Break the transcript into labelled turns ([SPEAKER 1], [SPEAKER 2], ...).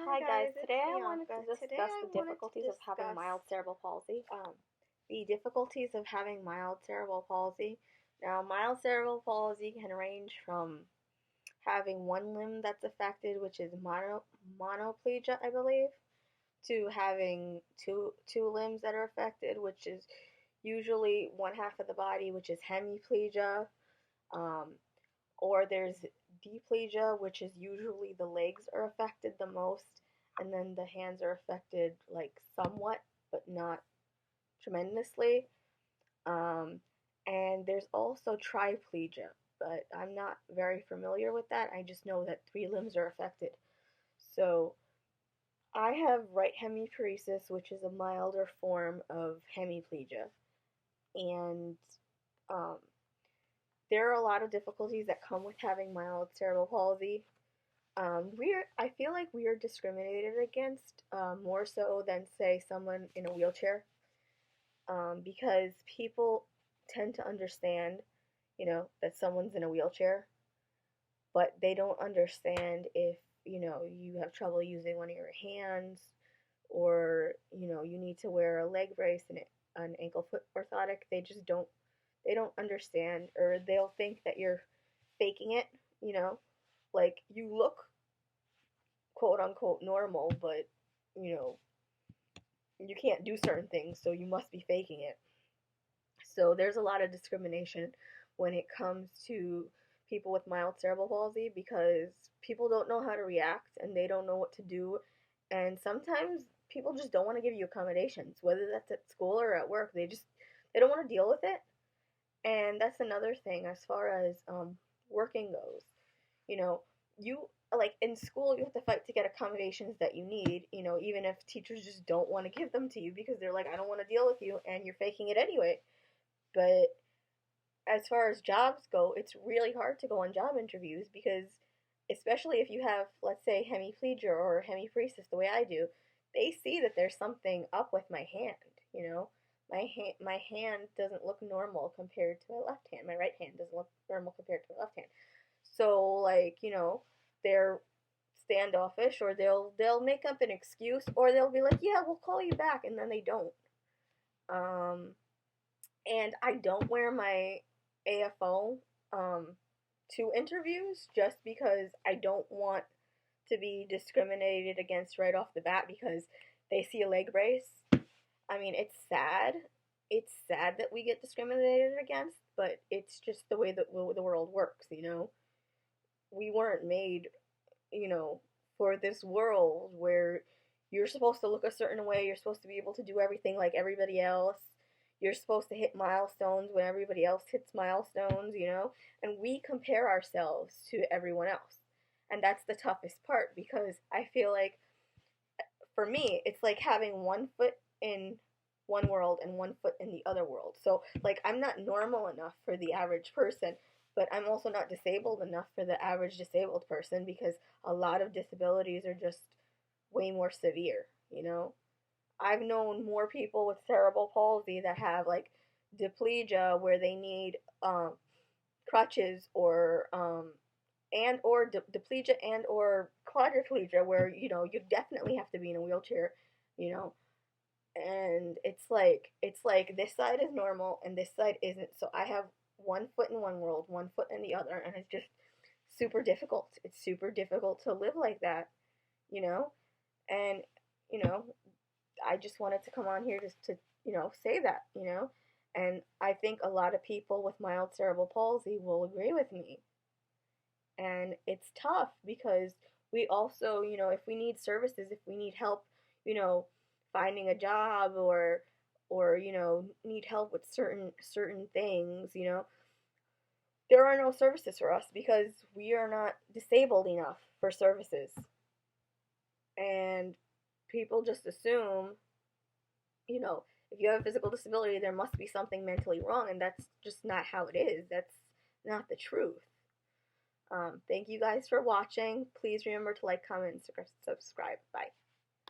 [SPEAKER 1] Hi guys, today I wanted to
[SPEAKER 2] Today
[SPEAKER 1] discuss
[SPEAKER 2] I
[SPEAKER 1] the
[SPEAKER 2] wanted to
[SPEAKER 1] difficulties of having
[SPEAKER 2] discuss
[SPEAKER 1] mild cerebral palsy. The difficulties of having mild cerebral palsy. Now, mild cerebral palsy can range from having one limb that's affected, which is monoplegia, I believe, to having two limbs that are affected, which is usually one half of the body, which is hemiplegia. Um, or there's diplegia, which is usually the legs are affected the most, and then the hands are affected like somewhat, but not tremendously. Um, and there's also triplegia, but I'm not very familiar with that. I just know that three limbs are affected. So I have right hemiparesis, which is a milder form of hemiplegia, and um, there are a lot of difficulties that come with having mild cerebral palsy. I feel like we are discriminated against more so than say someone in a wheelchair, because people tend to understand, that someone's in a wheelchair, but they don't understand if you have trouble using one of your hands, or you need to wear a leg brace and an ankle foot orthotic. They don't understand, or they'll think that you're faking it, like you look quote unquote normal, but you know, you can't do certain things, so you must be faking it. So there's a lot of discrimination when it comes to people with mild cerebral palsy, because people don't know how to react and they don't know what to do. And sometimes people just don't want to give you accommodations, whether that's at school or at work. They don't want to deal with it. And that's another thing as far as working goes. You know, you like in school you have to fight to get accommodations that you need, even if teachers just don't want to give them to you because they're like, I don't want to deal with you and you're faking it anyway. But as far as jobs go, it's really hard to go on job interviews because, especially if you have, let's say, hemiplegia or hemiparesis the way I do, they see that there's something up with my hand, you know? My hand doesn't look normal compared to my left hand. My right hand doesn't look normal compared to my left hand. So like, they're standoffish, or they'll make up an excuse, or they'll be like, "Yeah, we'll call you back," and then they don't. Um and I don't wear my AFO to interviews just because I don't want to be discriminated against right off the bat because they see a leg brace. I mean, it's sad. It's sad that we get discriminated against, but it's just the way that the world works. We weren't made, for this world where you're supposed to look a certain way, you're supposed to be able to do everything like everybody else. You're supposed to hit milestones when everybody else hits milestones. And we compare ourselves to everyone else. And that's the toughest part, because I feel like for me, it's like having one foot in one world and one foot in the other world. So, like, I'm not normal enough for the average person, but I'm also not disabled enough for the average disabled person, because a lot of disabilities are just way more severe. I've known more people with cerebral palsy that have like diplegia, where they need crutches, or diplegia and or quadriplegia, where you definitely have to be in a wheelchair, you know. And it's like this side is normal and this side isn't. So I have one foot in one world, one foot in the other, and it's just super difficult. It's super difficult to live like that, you know. And you know, I just wanted to come on here just to, say that. And I think a lot of people with mild cerebral palsy will agree with me. And it's tough because we also, if we need services, if we need help, you know, finding a job, or need help with certain things, there are no services for us because we are not disabled enough for services. And people just assume, if you have a physical disability, there must be something mentally wrong, and that's just not how it is. That's not the truth. Thank you guys for watching. Please remember to like, comment, and subscribe. Bye.